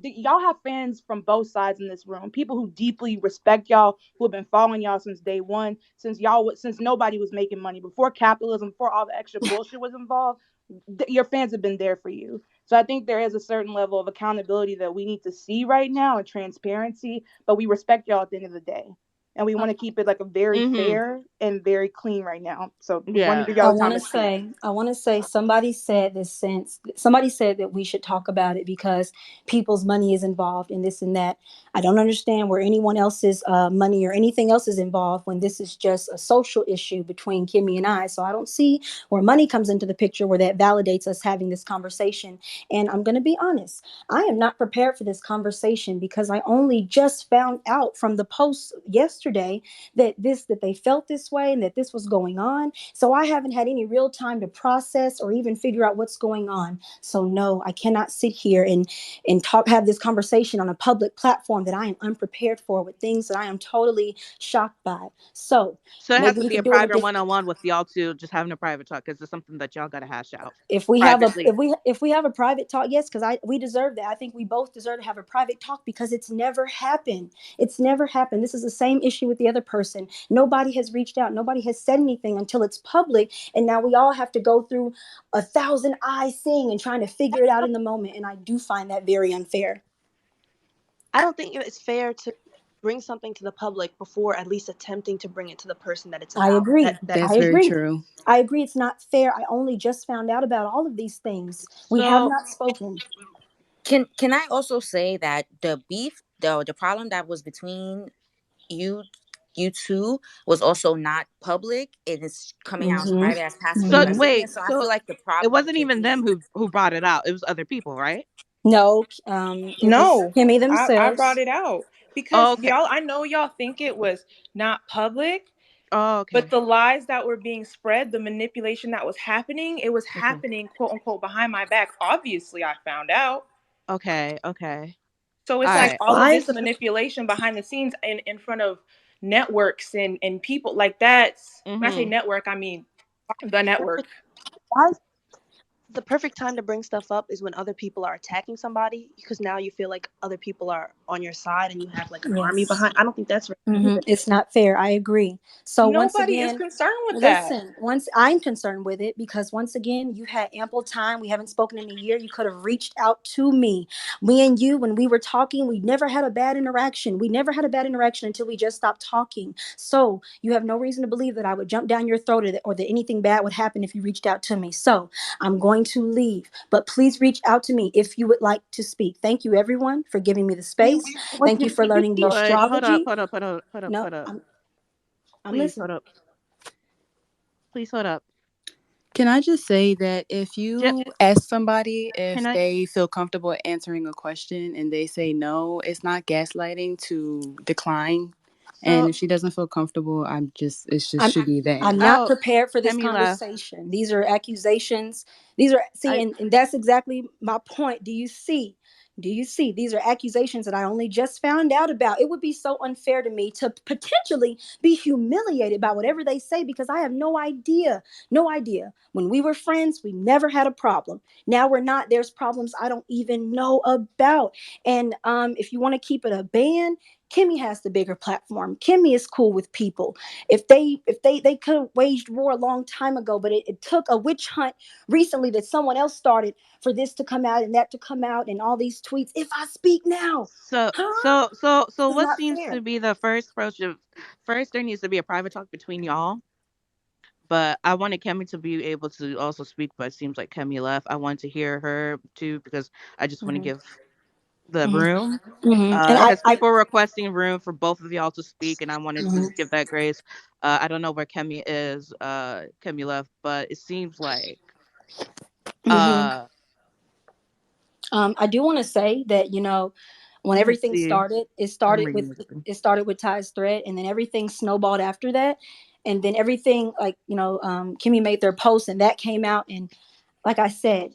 y'all have fans from both sides in this room. People who deeply respect y'all, who have been following y'all since day one, since nobody was making money, before capitalism, before all the extra bullshit was involved. Your fans have been there for you. So I think there is a certain level of accountability that we need to see right now and transparency. But we respect y'all at the end of the day, and we want to keep it like a very Mm-hmm. fair and very clean right now. So we want to Yeah. give y'all the time to speak. I want to say somebody said that we should talk about it because people's money is involved in this and that. I don't understand where anyone else's money or anything else is involved when this is just a social issue between Kimmy and I. So I don't see where money comes into the picture where that validates us having this conversation. And I'm going to be honest, I am not prepared for this conversation because I only just found out from the post yesterday that they felt this way and that this was going on. So I haven't had any real time to process or even figure out what's going on. So no, I cannot sit here and talk have this conversation on a public platform that I am unprepared for with things that I am totally shocked by. So So it has maybe to we be can a do it a private different. one-on-one with y'all two, just having a private talk, because it's something that y'all gotta hash out If we have a privately. if we have a private talk, yes, because I we deserve that. I think we both deserve to have a private talk because it's never happened. It's never happened. This is the same issue with the other person. Nobody has reached out. Nobody has said anything until it's public, and now we all have to go through a thousand eyes seeing and trying to figure it out in the moment. And I do find that very unfair. I don't think it's fair to bring something to the public before at least attempting to bring it to the person that it's I about. agree. That I That's very agree. true. I agree. It's not fair. I only just found out about all of these things. We have So not spoken. Can I also say that the beef, the problem that was between you you two was also not public. It is coming out as Hmm. private, as passive so Hmm. aggressiveness. wait, So I so feel like the it problem wasn't could even be. them who brought it out. It was other people, right? No, it was No, Kimmy I brought themselves. it out because Oh, okay. y'all, I know y'all think it was not public, Oh, but okay. the lies that were being spread, the manipulation that was happening, it was Okay. happening, quote unquote, behind my back. Obviously, I found out. Okay. Okay. So it's All like right. all of Why is this the manipulation behind the scenes in front of networks and people like that's when I say Mm-hmm. network, I mean the network. perfect why is the perfect time to bring stuff up is when other people are attacking somebody because now you feel like other people are on your side and you have like an army Yes. behind. I don't think that's right either. It's not fair. I agree. So once Nobody is again, concerned with that. listen, once I'm concerned with it because once again, you had ample time. We haven't spoken in a year. You could have reached out to me. Me and you, when we were talking, we never had a bad interaction. We never had a bad interaction until we just stopped talking. So you have no reason to believe that I would jump down your throat or that anything bad would happen if you reached out to me. So I'm going to leave, but please reach out to me if you would like to speak. Thank you, everyone, for giving me the space. Thank you for learning the But hold up, astrology. hold up, hold up, hold up, No, hold up. I'm Please listening. hold up. Please hold up. Can I just say that if J- you ask somebody can if I? they feel comfortable answering a question and they say no, it's not gaslighting to decline. And So, if she doesn't feel comfortable, it's just I'm should be that. I'm not oh, prepared for this Kemi left. conversation. These are accusations. These are see, I and that's exactly my point. Do you see? Do you see? These are accusations that I only just found out about. It would be so unfair to me to potentially be humiliated by whatever they say because I have no idea. No idea. When we were friends, we never had a problem. Now we're not. There's problems I don't even know about. And if you want to keep it a band, Kimmy has the bigger platform. Kimmy is cool with people. If they could have waged war a long time ago, but it took a witch hunt recently that someone else started for this to come out and that to come out and all these tweets. If I speak now, so huh? so so so This is what not seems to fair. be the first approach of first there needs to be a private talk between y'all. But I wanted Kemi to be able to also speak, but it seems like Kemi left. I wanted to hear her too because I just want to Mhm, give the mhm, room. And Because I people were requesting room for both of y'all to speak, and I wanted to mhm, give that grace. I don't know where Kemi is. Kemi left, but it seems like mhm. uh, I do want to say that when let's everything see. started, I'm reading it. it started with Ty's thread, and then everything snowballed after that, and then everything like Kimmy made their post, and that came out, and like I said,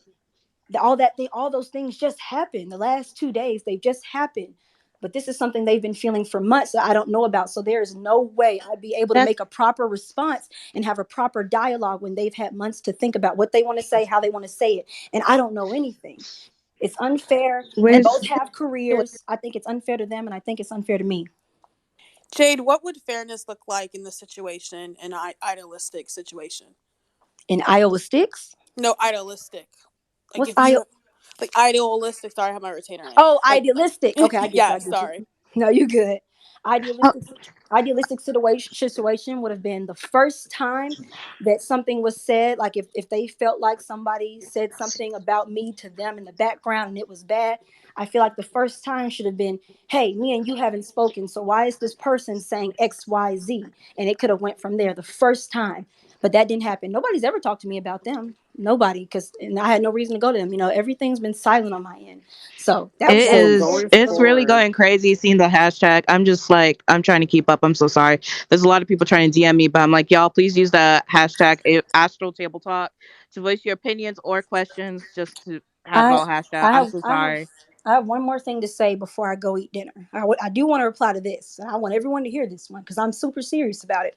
all those things just happened. The last 2 days, they've just happened. But this is something they've been feeling for months that I don't know about. So there is no way I'd be able to That's make a proper response and have a proper dialogue when they've had months to think about what they want to say, how they want to say it, and I don't know anything. It's unfair. They Which both have careers. I think it's unfair to them, and I think it's unfair to me. Jade, what would fairness look like in the situation, an idealistic situation? In Iowa sticks. No, idealistic. Like What's if I? you like idealistic. Sorry, I have my retainer in. Oh, Like, idealistic. Okay, I get you. yeah, I get you. sorry. No, you good. oh, Idealistic, idealistic situation would have been the first time that something was said. Like if they felt like somebody said something about me to them in the background and it was bad, I feel like the first time should have been, "Hey, me and you haven't spoken, so why is this person saying X, Y, Z?" And it could have went from there the first time. But that didn't happen. Nobody's ever talked to me about them. Nobody, because and I had no reason to go to them. Everything's been silent on my end. So that was it that's So is, going it's really forward, going crazy seeing the hashtag. I'm just like, I'm trying to keep up. I'm so sorry. There's a lot of people trying to DM me, but I'm like, y'all, please use the hashtag Astral Table Talk to voice your opinions or questions. Just to have it I all hashed out. I I'm have so I have sorry. I have one more thing to say before I go eat dinner. I do want to reply to this, and I want everyone to hear this one because I'm super serious about it.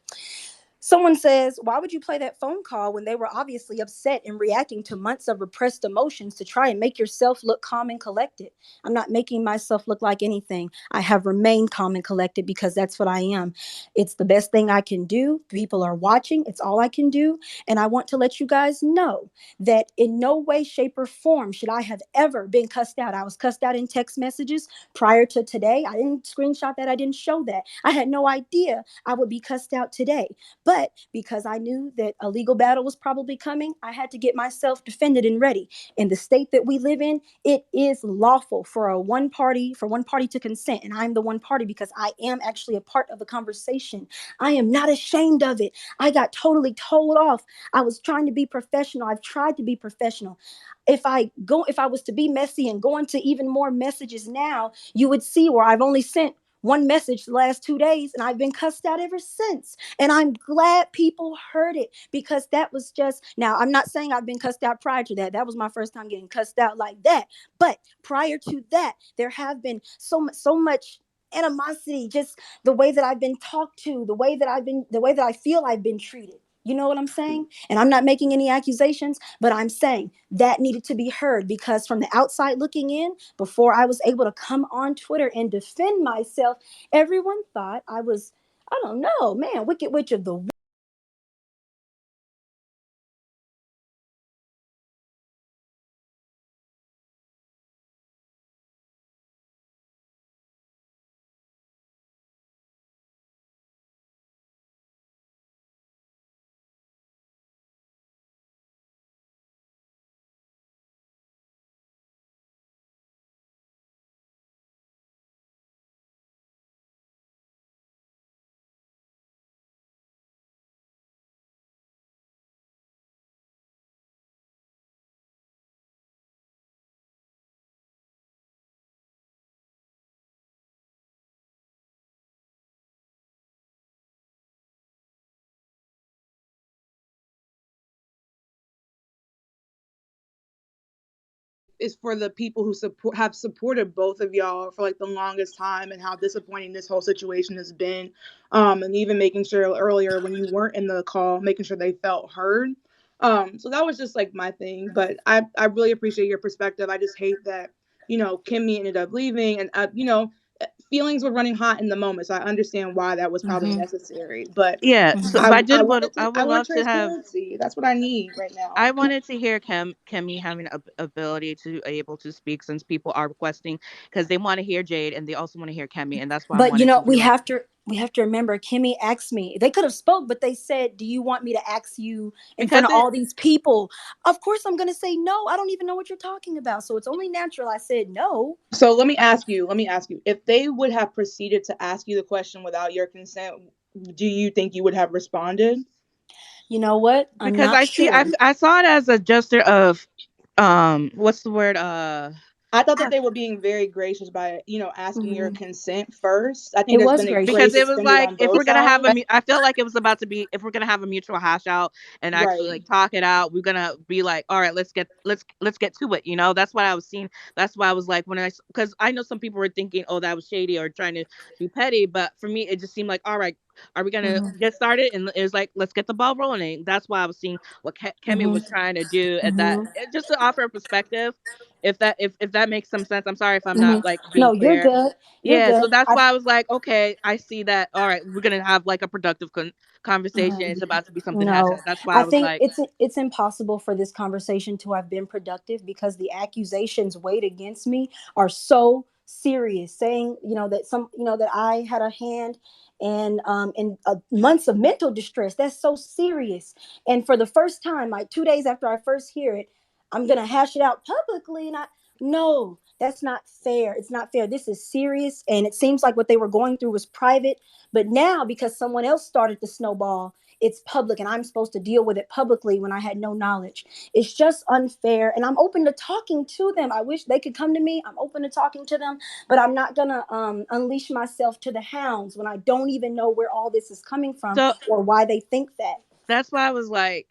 Someone says, "Why would you play that phone call when they were obviously upset and reacting to months of repressed emotions to try and make yourself look calm and collected?" I'm not making myself look like anything. I have remained calm and collected because that's what I am. It's the best thing I can do. People are watching. It's all I can do. And I want to let you guys know that in no way, shape, or form should I have ever been cussed out. I was cussed out in text messages prior to today. I didn't screenshot that. I didn't show that. I had no idea I would be cussed out today. But because I knew that a legal battle was probably coming, I had to get myself defended and ready. In the state that we live in, it is lawful for one party to consent. And I'm the one party because I am actually a part of the conversation. I am not ashamed of it. I got totally told off. I was trying to be professional. I've tried to be professional. If I was to be messy and go into even more messages now, you would see where I've only sent one message the last 2 days and I've been cussed out ever since. And I'm glad people heard it because that was just, now I'm not saying I've been cussed out prior to that. That was my first time getting cussed out like that. But prior to that, there have been so much animosity, just the way that I've been talked to, the way that I feel I've been treated. You know what I'm saying? And I'm not making any accusations, but I'm saying that needed to be heard because from the outside looking in, before I was able to come on Twitter and defend myself, everyone thought I was, I don't know, man, Wicked Witch of the is for the people who have supported both of y'all for like the longest time and how disappointing this whole situation has been. And even making sure earlier when you weren't in the call, making sure they felt heard. So that was just like my thing. But I really appreciate your perspective. I just hate that, Kimmy ended up leaving and feelings were running hot in the moment. So I understand why that was probably Mhm, necessary. But Yeah. So, mhm. but I I would want love to have. transparency. That's what I need right now. I wanted to hear Kemi having a ability to able to speak since people are requesting because they want to hear Jade and they also want to hear Kemi, and that's why I But wanted to be like, we have to remember Kimmy asked me. They could have spoke, but they said, "Do you want me to ask you in front because of all these people?" Of course I'm going to say no. I don't even know what you're talking about. So it's only natural I said no. So let me ask you, if they would have proceeded to ask you the question without your consent, do you think you would have responded? You know what? I'm because not I sure. I saw it as a gesture of what's the word I thought that they were being very gracious by, asking your Mhm. consent first. I think It there's was been a gracious. because grace it was extended like on if both we're gonna have a sides. I feel like it was about to be if we're gonna have a mutual hash out and actually Right. like talk it out, we're gonna be like, all right, let's get to it. That's what I was seeing. That's why I was like when because I know some people were thinking, oh, that was shady or trying to be petty, but for me it just seemed like, all right, Are we gonna Mhm. get started? And it was like, let's get the ball rolling. That's why I was seeing what Kemi Mhm. was trying to do at that, Mhm. just to offer a perspective. If that makes some sense. I'm sorry if I'm Mhm. not like being No, you're clear. good. You're Yeah, good. so that's why I was like, okay, I see that. All right, we're gonna have like a productive conversation. Mhm. It's about to be something No, hashtag. That's why I I was think like, it's impossible for this conversation to have been productive because the accusations weighed against me are so serious. Saying that that I had a hand in months of mental distress. That's so serious. And for the first time, like 2 days after I first hear it, I'm gonna hash it out publicly, and I no. That's not fair. It's not fair. This is serious. And it seems like what they were going through was private. But now, because someone else started the snowball, it's public and I'm supposed to deal with it publicly when I had no knowledge. It's just unfair. And I'm open to talking to them. I wish they could come to me. I'm open to talking to them, but I'm not going to unleash myself to the hounds when I don't even know where all this is coming from so or why they think that. that's why I was like,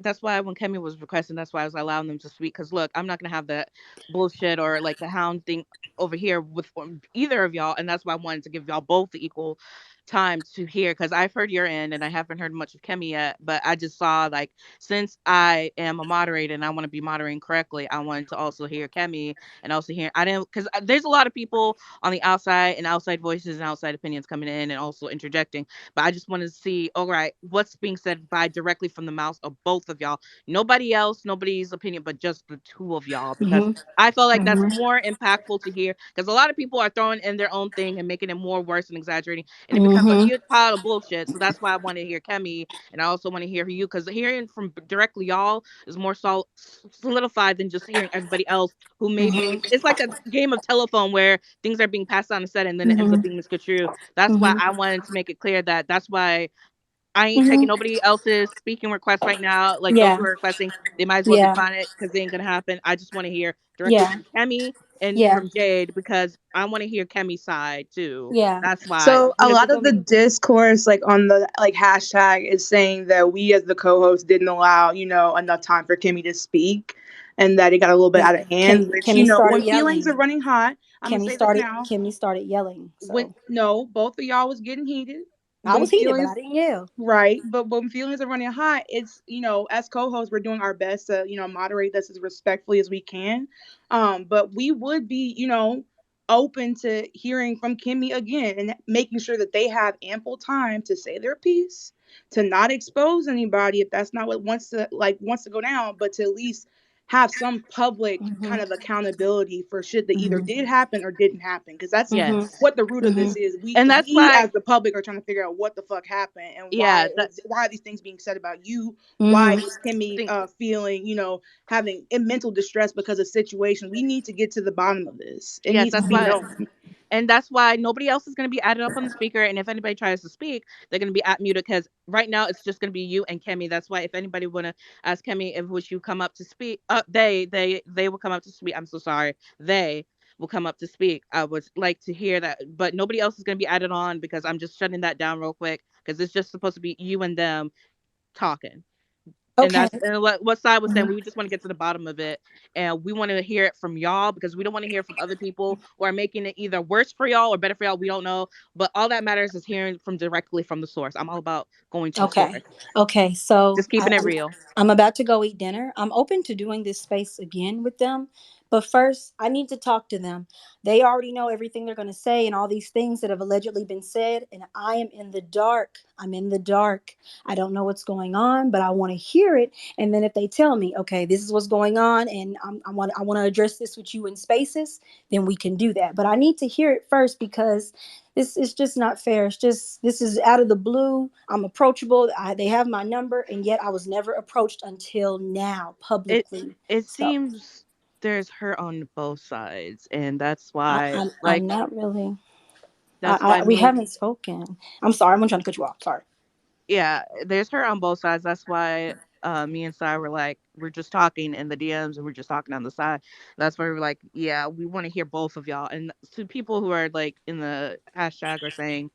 that's why when Kemi was requesting, that's why I was allowing them to speak. Because look, I'm not gonna have that bullshit or like the hound thing over here with either of y'all, and that's why I wanted to give y'all both the equal time to hear. Because I've heard your end, and I haven't heard much of Kemi yet. But I just saw like, since I am a moderator and I want to be moderating correctly, I wanted to also hear Kemi and also hear. I didn't, because there's a lot of people on the outside and outside voices and outside opinions coming in and also interjecting, but I just wanted to see, all right, what's being said by directly from the mouths of both of y'all. Nobody else, nobody's opinion, but just the two of y'all. Because Mm-hmm. I felt like that's Mm-hmm. more impactful to hear. Because a lot of people are throwing in their own thing and making it more worse and exaggerating. And it becomes a Mm-hmm. huge pile of bullshit. So that's why I want to hear Kemi. And I also want to hear you. Because hearing from directly y'all is more solidified than just hearing everybody else who may be. Mm-hmm. It's like a game of telephone where things are being passed on a set and then it ends up Mm-hmm. being misconstrued. That's why Mm-hmm. I wanted to make it clear that that's why I ain't taking Mm-hmm. nobody else's speaking request right now. Like those Yeah. who are requesting, they might as well Yeah. decline it because it ain't gonna happen. I just want to hear directly Yeah. from Kemi and Yeah. from Jade because I want to hear Kemi's side too. Yeah. That's why. So a You know, lot because of the discourse, like on the like hashtag, is saying that we as the co-host didn't allow, enough time for Kimmy to speak, and that it got a little bit Yeah. out of hand. Which, Kimmy started when feelings are yelling. running hot, I'm gonna say this now. Kimmy started yelling. When So no, both of y'all was getting heated. I When was heated, but feelings I didn't yell. Right, but when feelings are running hot, it's as co-hosts, we're doing our best to moderate this as respectfully as we can. But we would be open to hearing from Kimmy again and making sure that they have ample time to say their piece, to not expose anybody if that's not what wants to go down, but to at least have some public Mm-hmm. kind of accountability for shit that either Mm-hmm. did happen or didn't happen, because that's Mm-hmm. yes, what the root of Mm-hmm. this is. we and that's we why. as the public are trying to figure out what the fuck happened and Yeah, that why are these things being said about you. Why Mm-hmm. is Kimmy thing. feeling having mental distress because of situation. We need to get to the bottom of this. It Yes, needs to that's be why. known. And that's why nobody else is going to be added up on the speaker. And if anybody tries to speak, they're going to be at muted because right now it's just going to be you and Kemi. That's why if anybody want to ask Kemi if would you come up to speak, they will come up to speak. I'm so sorry. They will come up to speak. I would like to hear that, but nobody else is going to be added on because I'm just shutting that down real quick because it's just supposed to be you and them talking. And Okay. that's and what Sai was saying. Mm-hmm. We just want to get to the bottom of it, and we want to hear it from y'all because we don't want to hear from other people who are making it either worse for y'all or better for y'all. We don't know, but all that matters is hearing from directly from the source. I'm all about going to the Okay. source, Okay. So just keeping it real. I'm about to go eat dinner. I'm open to doing this space again with them. But first, I need to talk to them. They already know everything they're going to say and all these things that have allegedly been said. And I am in the dark. I'm in the dark. I don't know what's going on, but I want to hear it. And then if they tell me, okay, this is what's going on, and I want to address this with you in spaces, then we can do that. But I need to hear it first because this is just not fair. It's just this is out of the blue. I'm approachable. They have my number, and yet I was never approached until now It publicly. it So seems there's hurt on both sides, and that's why, I'm like, not really. that's why We me. haven't spoken. I'm sorry. I'm trying to cut you off. Sorry. Yeah, there's her on both sides. That's why me and Sai were like, we're just talking in the DMs and we're just talking on the side. That's why we're like, yeah, we want to hear both of y'all. And to people who are like in the hashtag are saying,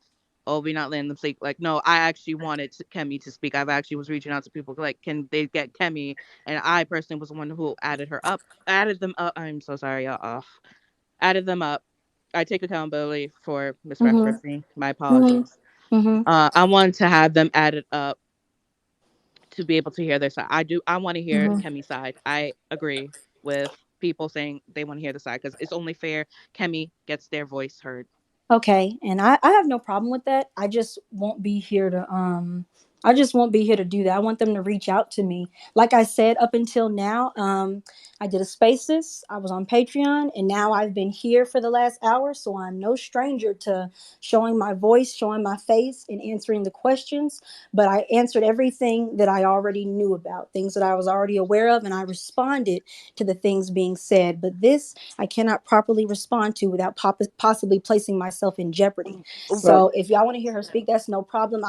oh, we not letting them speak. Like, no, I actually wanted Kemi to speak. I've actually was reaching out to people like, can they get Kemi? And I personally was the one who added her up, added them up. I'm so sorry, y'all. Added them up. I take accountability for Mm-hmm. misreferencing. My Mm-hmm. apologies. Mm-hmm. I want to have them added up to be able to hear their side. I want to hear Mm-hmm. Kemi's side. I agree with people saying they want to hear the side because it's only fair Kemi gets their voice heard. Okay, and I have no problem with that. I just won't be here to do that. I want them to reach out to me. Like I said, up until now, I did a spaces, I was on Patreon, and now I've been here for the last hour, so I'm no stranger to showing my voice, showing my face, and answering the questions. But I answered everything that I already knew about, things that I was already aware of, and I responded to the things being said. But this I cannot properly respond to without possibly placing myself in jeopardy. Well, So if y'all want to hear her speak, that's no problem.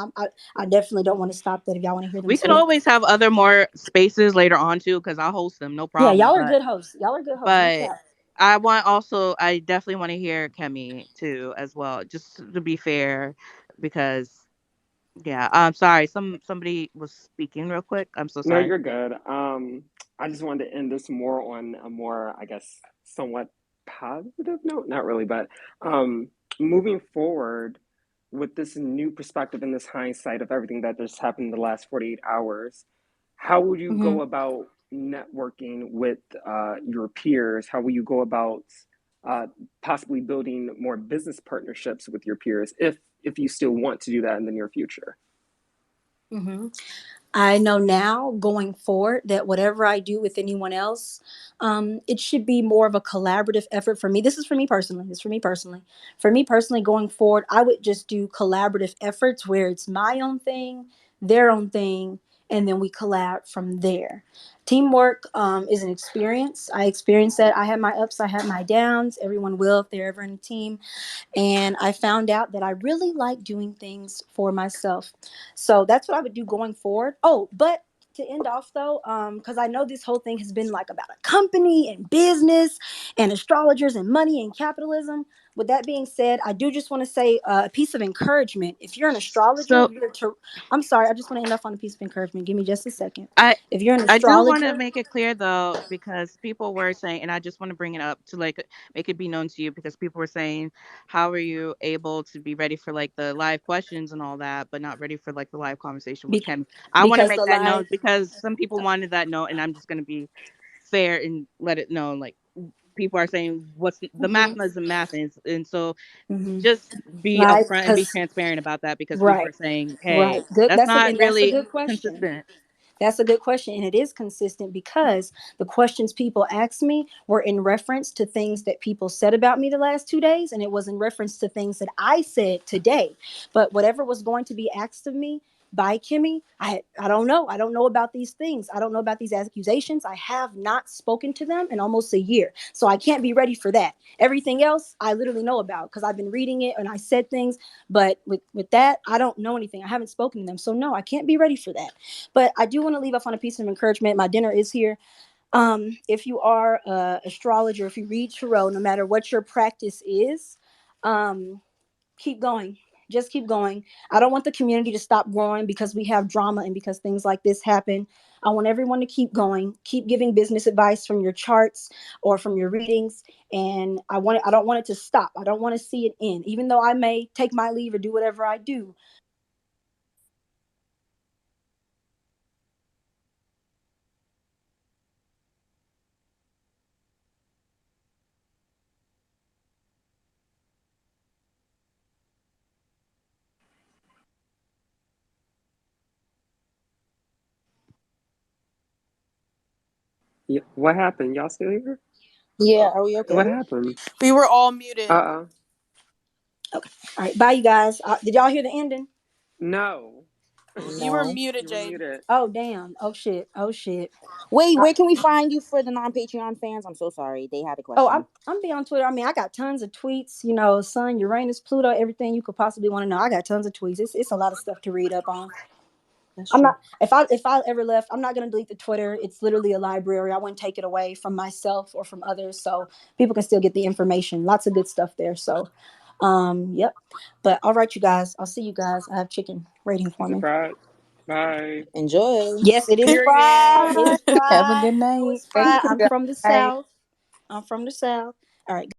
I definitely don't want to stop that if y'all want to hear them we can speak. always have other more spaces later on too because I'll host them, no Yeah, problem. y'all are good hosts. Y'all are good hosts. No But cap. I definitely want to hear Kemi too as well, just to be fair, because yeah, I'm sorry. Somebody was speaking real quick. I'm so No, sorry. you're good. I just wanted to end this more on a more, I guess, somewhat positive note. Not really, but um, moving forward with this new perspective and this hindsight of everything that just happened in the last 48 hours, how would you Hmm. go about networking with your peers? How will you go about uh, possibly building more business partnerships with your peers if you still want to do that in the near future? Hmm. I know now going forward that whatever I do with anyone else, it should be more of a collaborative effort for me. This is for me personally. This is for me personally. For me personally, going forward, I would just do collaborative efforts where it's my own thing, their own thing, and then we collab from there. Teamwork is an experience. I experienced that. I had my ups, I had my downs. Everyone will if they're ever in a team. And I found out that I really like doing things for myself. So that's what I would do going forward. Oh, but to end off though, because I know this whole thing has been like about a company and business and astrologers and money and capitalism. With that being said, I do just want to say a piece of encouragement. If you're an astrologer, So I'm sorry, I just want to end off on a piece of encouragement. Give me just a second. I If you're an I do want to astrologer, make it clear though, because people were saying, and I just want to bring it up to like make it be known to you, because people were saying, how are you able to be ready for like the live questions and all that, but not ready for like the live conversation with be, Kim? I want to because make the that live, known because some people wanted that note, and I'm just gonna be fair and let it know. Like people are saying, what's the math mhm, isn't math, and so mhm, just be live, upfront and be because transparent about that because people right. are saying, hey, Right. Good. that's not That's a really good question. consistent. That's a good question. And it is consistent because the questions people asked me were in reference to things that people said about me the last 2 days. And it was in reference to things that I said today. But whatever was going to be asked of me by Kimmy, I don't know. I don't know about these things. I don't know about these accusations. I have not spoken to them in almost a year. So I can't be ready for that. Everything else I literally know about because I've been reading it and I said things. But with that, I don't know anything. I haven't spoken to them. So no, I can't be ready for that. But I do want to leave off on a piece of encouragement. My dinner is here. If you are a astrologer, if you read tarot, no matter what your practice is, um, keep going. Just keep going. I don't want the community to stop growing because we have drama and because things like this happen. I want everyone to keep going. Keep giving business advice from your charts or from your readings. And I don't want it to stop. I don't want to see it end. Even though I may take my leave or do whatever I do, Yeah, what happened? Y'all still here? Yeah, are we okay? What happened? We were all muted. Uh-uh. okay. All right. Bye, you guys. Did y'all hear the ending? No. You were No. muted, You were Jade. muted. Oh damn. Oh shit. Oh shit. Wait, I, where can we find you for the non-Patreon fans? I'm so sorry. They had a oh, question. I'm be on Twitter. I mean, I got tons of tweets. You know, Sun, Uranus, Pluto, everything you could possibly want to know. I got tons of tweets. It's a lot of stuff to read up on. That's I'm true. not if I ever left, I'm not gonna delete the Twitter. It's literally a library. I wouldn't take it away from myself or from others, so people can still get the information. Lots of good stuff there. So, yep. But all right, you guys. I'll see you guys. I have chicken waiting for Is it me. fried? Bye. Enjoy. Yes, it is fried. Period. It's Have a fried. good You know night. it's Thank fried. you, I'm from the guys. South. I'm from the South. All right.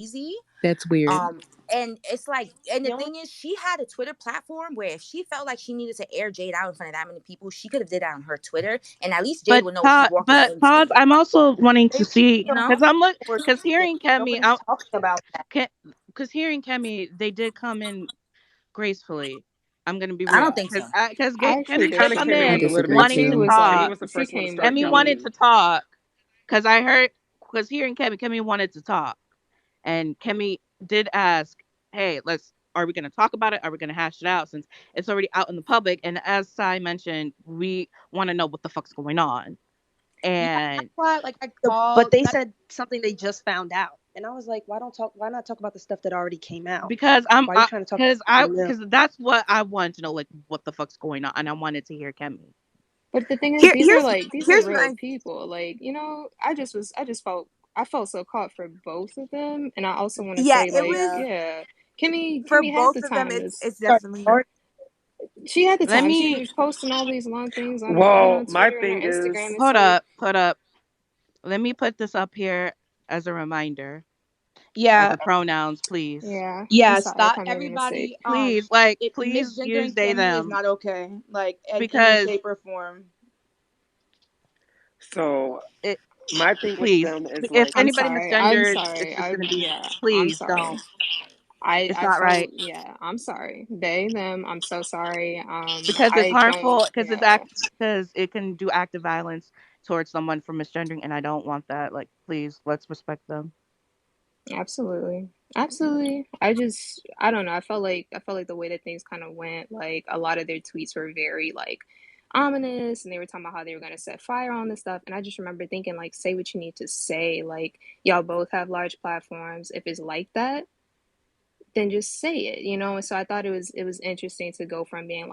crazy. That's weird. And it's like, and the The only thing is, she had a Twitter platform where if she felt like she needed to air Jade out in front of that many people, she could have did that on her Twitter, and at least Jade But would know what she's walking pause. into. I'm also wanting to they see You know? because were because hearing Kemi, nobody's talking about that. because hearing Kemi, they did come in gracefully. I'm gonna be I don't real think so. because They I actually Kemi did kind of come came in I with in a little disagree bit wanting too. to too. Was Kemi talk. was the she first one to came start Kemi yelling. wanted to talk because I heard because hearing Kemi wanted to talk, and Kemi did ask, "Hey, are we gonna talk about it? Are we gonna hash it out since it's already out in the public?" And as Sai mentioned, we want to know what the fuck's going on. Yeah, that's And why like I But called they that. said something they just found out, and I was like, why not talk about the stuff that already came out? because Why are you trying to talk about something new? because that's what I wanted to know, like what the fuck's going on, and I wanted to hear Kemi But the thing is, Here, these are here's real my people. Like, you know, I felt so caught for both of them, and I also want to yeah. say, It like, was Yeah. yeah, for Kimmy had both the of them. time. It's Sorry, definitely. Lord. She had the let time. She me was posting all these long things Well, on my Twitter and her thing Instagram. is, It's like, put up let me put this up here as a reminder of Yeah, the pronouns, please. yeah, I'm yeah. sorry, I Stop, probably made a mistake. everybody. Please use Misgendering they Kimmy is them, not okay. Like in any because shape or form. so it my thing with please, them is if like, I'm anybody sorry. I'm misgendered, it's sorry. just gonna be, I'm please sorry. don't. It's I not felt, right yeah, I'm sorry. They, them, I'm so sorry. because it's I don't, harmful, yeah, because it can do active violence towards someone for misgendering, and I don't want that. Like, please, let's respect them. absolutely. Absolutely. I don't know. I felt like the way that things kind of went, like a lot of their tweets were very like ominous, and they were talking about how they were going to set fire on this stuff. And I just remember thinking, like, say what you need to say. Like, y'all both have large platforms. If it's like that, then just say it, you know? And so I thought it was interesting to go from being